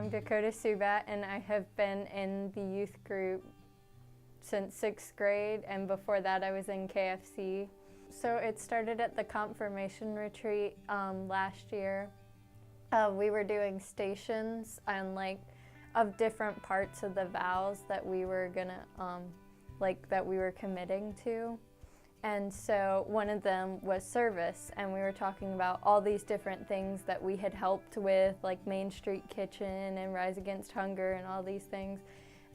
I'm Dakota Subat, and I have been in the youth group since 6th grade, and before that I was in KFC. So it started at the confirmation retreat last year. We were doing stations and of different parts of the vows that we were gonna that we were committing to. And so one of them was service, and we were talking about all these different things that we had helped with, like Main Street Kitchen and Rise Against Hunger and all these things.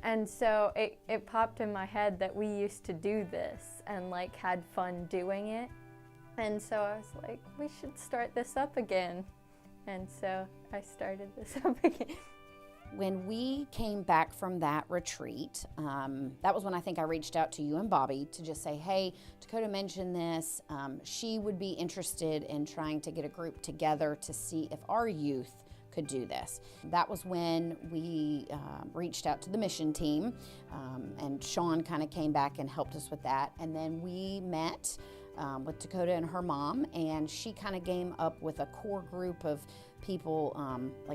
And so it popped in my head that we used to do this and had fun doing it. And so I was like, we should start this up again. And so I started this up again. When we came back from that retreat, that was when I think I reached out to you and Bobby to just say, hey, Dakota mentioned this. She would be interested in trying to get a group together to see if our youth could do this. That was when we reached out to the mission team, and Sean kind of came back and helped us with that. And then we met with Dakota and her mom, and she kind of came up with a core group of people,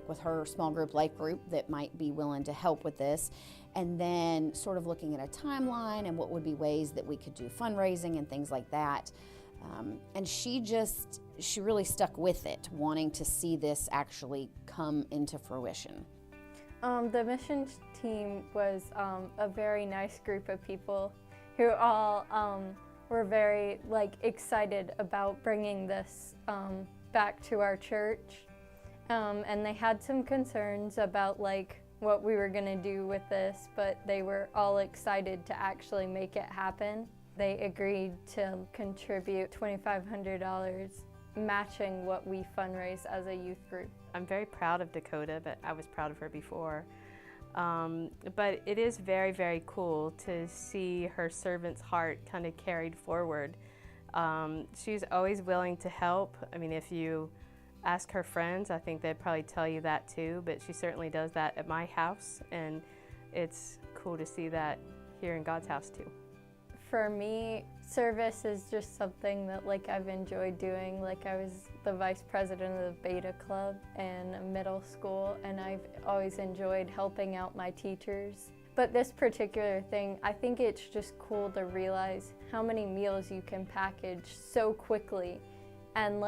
with her small group, life group, that might be willing to help with this. And then sort of looking at a timeline and what would be ways that we could do fundraising and things like that. And she really stuck with it, wanting to see this actually come into fruition. The mission team was a very nice group of people who all were very excited about bringing this back to our church. And they had some concerns about what we were going to do with this, but they were all excited to actually make it happen. They agreed to contribute $2,500, matching what we fundraise as a youth group. I'm very proud of Dakota, but I was proud of her before. But it is very, very cool to see her servant's heart kind of carried forward. She's always willing to help. I mean, if you ask her friends, I think they'd probably tell you that too, but she certainly does that at my house, and it's cool to see that here in God's house too. For me, service is just something that I've enjoyed doing. I was the vice president of the Beta Club in middle school, and I've always enjoyed helping out my teachers. But this particular thing, I think it's just cool to realize how many meals you can package so quickly. And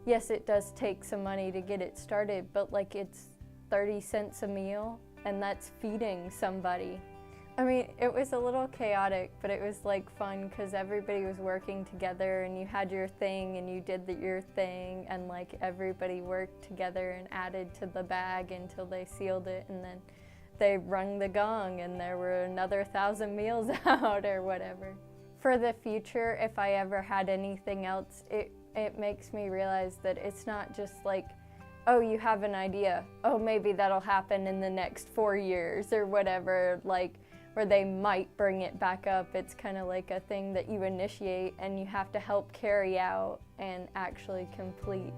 yes, it does take some money to get it started, but it's 30 cents a meal, and that's feeding somebody. I mean, it was a little chaotic, but it was fun because everybody was working together, and you had your thing and you did your thing, and everybody worked together and added to the bag until they sealed it, and then they rung the gong and there were another 1,000 meals out or whatever. For the future, if I ever had anything else, it makes me realize that it's not just oh, you have an idea, oh, maybe that'll happen in the next 4 years or whatever, where they might bring it back up. It's kind of a thing that you initiate and you have to help carry out and actually complete.